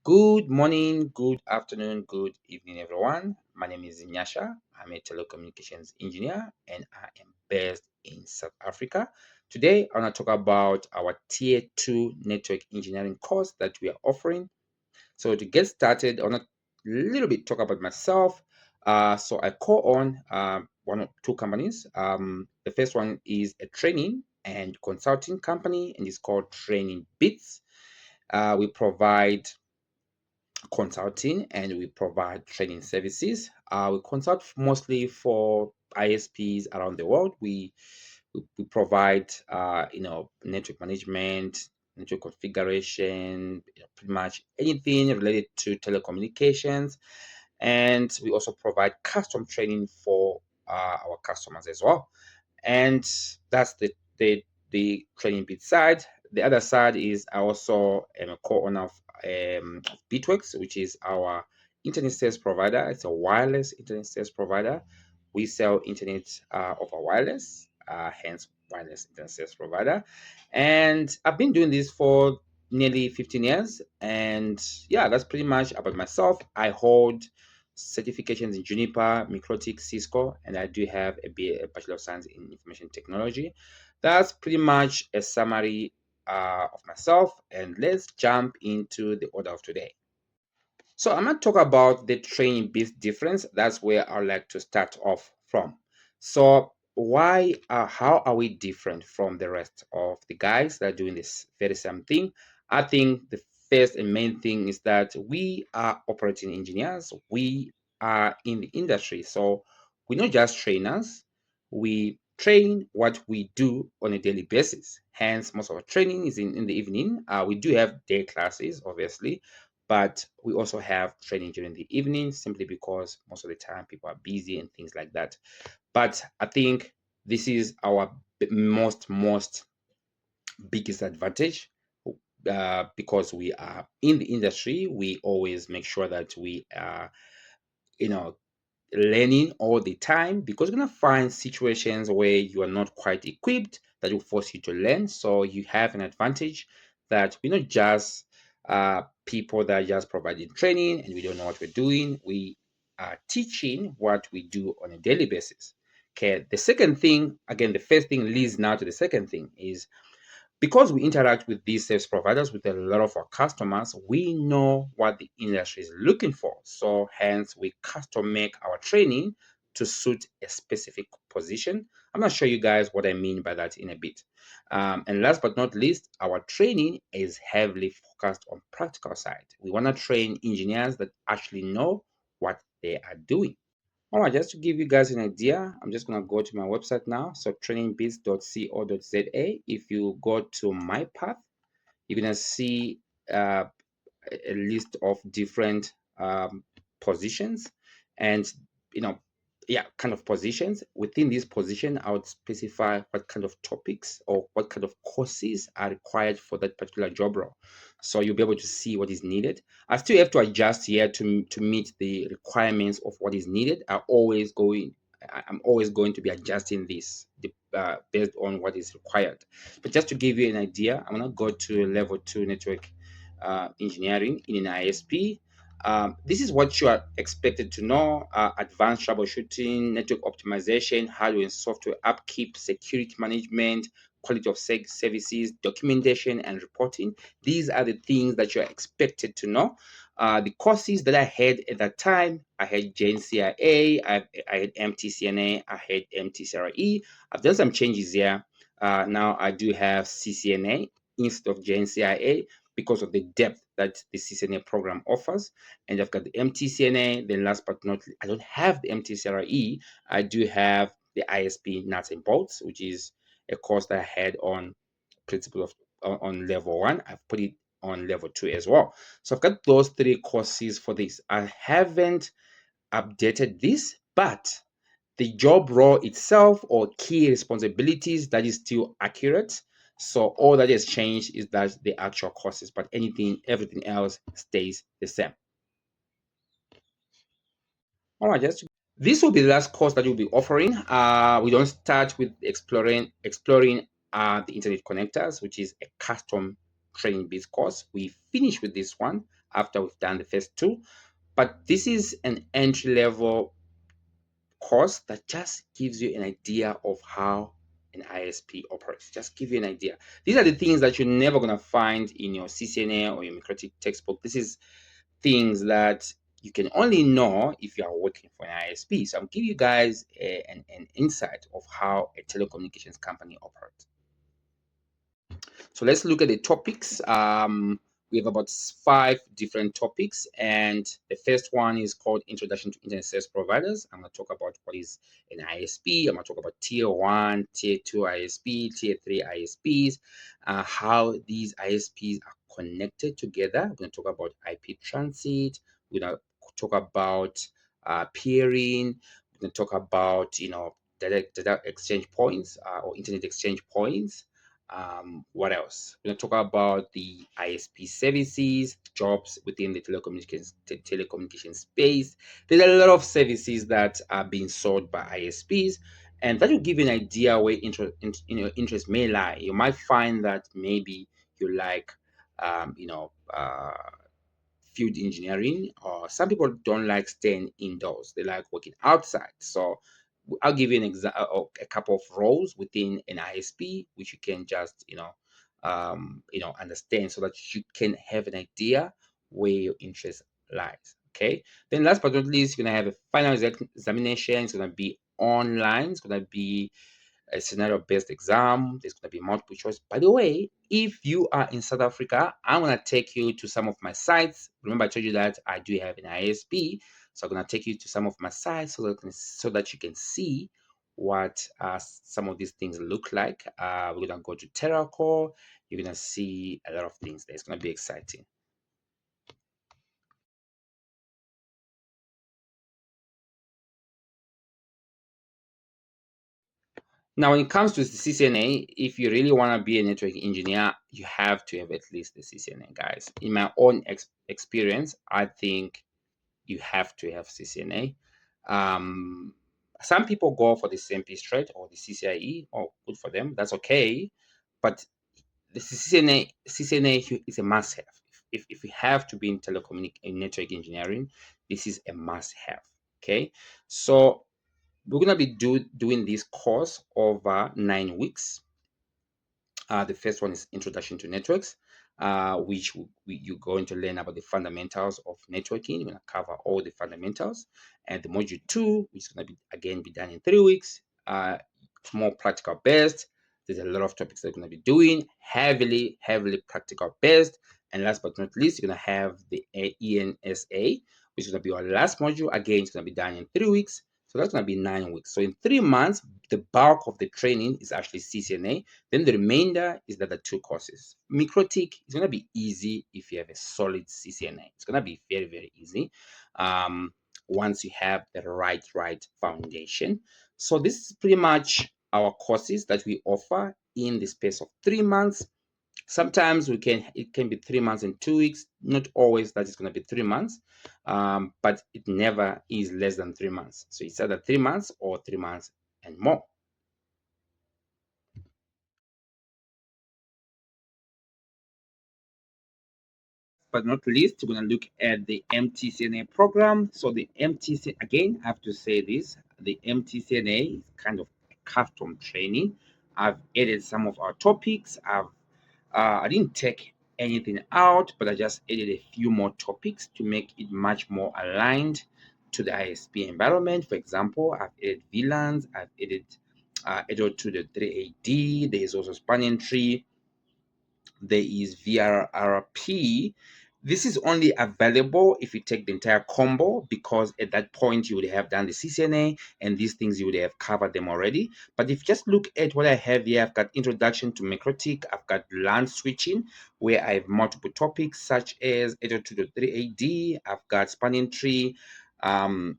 Good morning, good afternoon, good evening, everyone. My name is Nyasha. I'm a telecommunications engineer and I am based in South Africa. Today, I want to talk about our Tier 2 network engineering course that we are offering. So, to get started, I want to a little bit talk about myself. So, I co-own one or two companies. The first one is a training and consulting company, and it's called Trainingbits. We provide consulting and we provide training services. We consult mostly for ISPs around the world. We provide network management, network configuration, pretty much anything related to telecommunications, and we also provide custom training for our customers as well. And that's the training bit side. The other side is I also am a co-owner of Bitworks, which is our internet service provider. It's a wireless internet service provider. We sell internet over wireless, hence wireless internet service provider. And I've been doing this for nearly 15 years. And yeah, that's pretty much about myself. I hold certifications in Juniper, Mikrotik, Cisco, and I do have a Bachelor of Science in Information Technology. That's pretty much a summary of myself, and let's jump into the order of today. So I'm going to talk about the training bit difference. That's where I like to start off from. So how are we different from the rest of the guys that are doing this very same thing? I think the first and main thing is that we are operating engineers. We are in the industry. So we're not just trainers. We train what we do on a daily basis. Hence, most of our training is in the evening. We do have day classes, obviously, but we also have training during the evening simply because most of the time people are busy and things like that. But I think this is our most biggest advantage because we are in the industry. We always make sure that we are, you know, learning all the time because you're going to find situations where you are not quite equipped that will force you to learn. So you have an advantage that we're not just people that are just providing training and we don't know what we're doing. We are teaching what we do on a daily basis. Okay. The second thing, again, the first thing leads now to the second thing is because we interact with these service providers, with a lot of our customers, we know what the industry is looking for. So hence we custom make our training to suit a specific position. I'm going to show you guys what I mean by that in a bit. And last but not least, our training is heavily focused on practical side. We want to train engineers that actually know what they are doing. All right, just to give you guys an idea, I'm just going to go to my website now. So trainingbits.co.za. If you go to my path, you're going to see a list of different positions and, you know, yeah, kind of positions. Within this position, I would specify what kind of topics or what kind of courses are required for that particular job role. So you'll be able to see what is needed. I still have to adjust here to meet the requirements of what is needed. I'm always going to be adjusting this based on what is required. But just to give you an idea, I'm going to go to level 2 network engineering in an ISP. This is what you are expected to know: advanced troubleshooting, network optimization, hardware and software upkeep, security management, quality of services, documentation and reporting. These are the things that you are expected to know. The courses that I had at that time, I had JNCIA, I had MTCNA, I had MTCRE. I've done some changes here. Now I do have CCNA instead of JNCIA because of the depth that the CCNA program offers. And I've got the MTCNA. Then last but not least, I don't have the MTCRE. I do have the ISP nuts and bolts, which is a course that I had on principle of on level 1. I've put it on level 2 as well. So I've got those 3 courses for this. I haven't updated this, but the job role itself or key responsibilities, that is still accurate. So all that has changed is that the actual courses, but everything else stays the same. All right, this will be the last course that you'll be offering. We don't start with exploring the internet connectors, which is a custom Trainingbits course. We finish with this one after we've done the first two, but this is an entry level course that just gives you an idea of how an ISP operates. Just give you an idea. These are the things that you're never going to find in your CCNA or your Microtik textbook. This is things that you can only know if you are working for an ISP. So I'm giving you guys an insight of how a telecommunications company operates. So let's look at the topics. We have about 5 different topics, and the first one is called Introduction to Internet Service Providers. I'm going to talk about what is an ISP. I'm going to talk about Tier 1, Tier 2 ISP, Tier 3 ISPs, how these ISPs are connected together. We're going to talk about IP transit. We're going to talk about peering. We're going to talk about, data exchange points or internet exchange points. What else? We're going to talk about the ISP services, jobs within the telecommunications space. There's a lot of services that are being sold by ISPs, and that will give you an idea where interest may lie. You might find that maybe you like, field engineering, or some people don't like staying indoors, they like working outside. So I'll give you an example, a couple of roles within an ISP which you can just understand, so that you can have an idea where your interest lies. Okay, then last but not least, you're gonna have a final examination. It's gonna be online. It's gonna be a scenario based exam. There's going to be multiple choice. By the way, if you are in South Africa, I'm going to take you to some of my sites. Remember, I told you that I do have an ISP. So I'm going to take you to some of my sites so that you can see what some of these things look like. We're going to go to TerraCore. You're going to see a lot of things there. It's going to be exciting. Now, when it comes to the CCNA, if you really want to be a network engineer, you have to have at least the CCNA, guys. In my own experience, I think you have to have CCNA. Some people go for the CMP straight or the CCIE. Oh, good for them. That's okay. But the CCNA is a must-have. If you have to be in network engineering, this is a must-have. Okay, so we're gonna be doing this course over 9 weeks. The first one is Introduction to Networks, which you're going to learn about the fundamentals of networking. We're going to cover all the fundamentals. And the module 2, which is going to be again be done in 3 weeks. It's more practical based. There's a lot of topics that we're going to be doing, heavily practical based. And last but not least, you're going to have the ENSA, which is going to be our last module. Again, it's going to be done in 3 weeks. So that's going to be 9 weeks. So in 3 months, the bulk of the training is actually CCNA. Then the remainder is the other 2 courses. Microtik is going to be easy if you have a solid CCNA. It's going to be very, very easy once you have the right foundation. So this is pretty much our courses that we offer in the space of 3 months. Sometimes it can be 3 months and 2 weeks. Not always that it's going to be 3 months, but it never is less than 3 months. So it's either 3 months or 3 months and more. But not least, we're going to look at the MTCNA program. So the MTCNA, again, I have to say this, the MTCNA is kind of a custom training. I've added some of our topics. I didn't take anything out, but I just added a few more topics to make it much more aligned to the ISP environment. For example, I've added VLANs, I've added 802.3AD, there is also spanning tree, there is VRRP. This is only available if you take the entire combo, because at that point you would have done the CCNA and these things you would have covered them already. But if you just look at what I have here, I've got introduction to Microtik, I've got LAN switching, where I have multiple topics such as 802.3AD, I've got spanning tree, I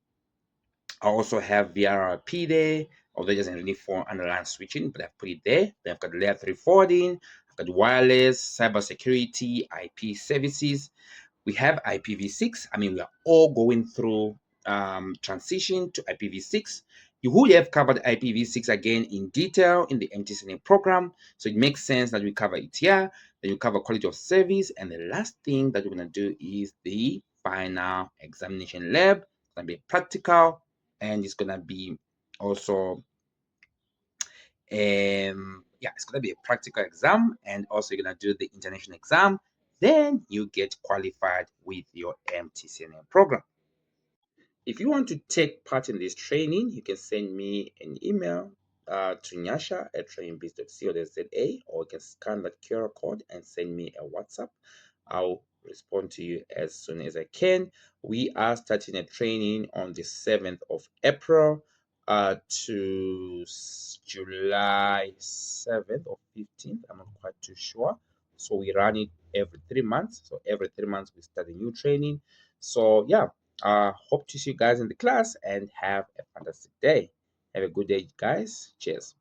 also have VRRP there, although it doesn't really fall under LAN switching, but I've put it there. Then I've got layer 3 forwarding, I've got wireless, cybersecurity, IP services. We have IPv6. I mean, we are all going through transition to IPv6. You would have covered IPv6 again in detail in the MTCNA program, so it makes sense that we cover it here. Then you cover quality of service, and the last thing that you're gonna do is the final examination lab. It's gonna be practical, and it's gonna be also yeah, it's gonna be a practical exam, and also you're gonna do the international exam. Then you get qualified with your MTCNM program. If you want to take part in this training, you can send me an email to Nyasha at trainingbits.co.za, or you can scan that QR code and send me a WhatsApp. I'll respond to you as soon as I can. We are starting a training on the 7th of April to July 7th or 15th. I'm not quite too sure. So we run it every 3 months. So every 3 months we start a new training. So yeah, hope to see you guys in the class and have a fantastic day. Have a good day, guys. Cheers.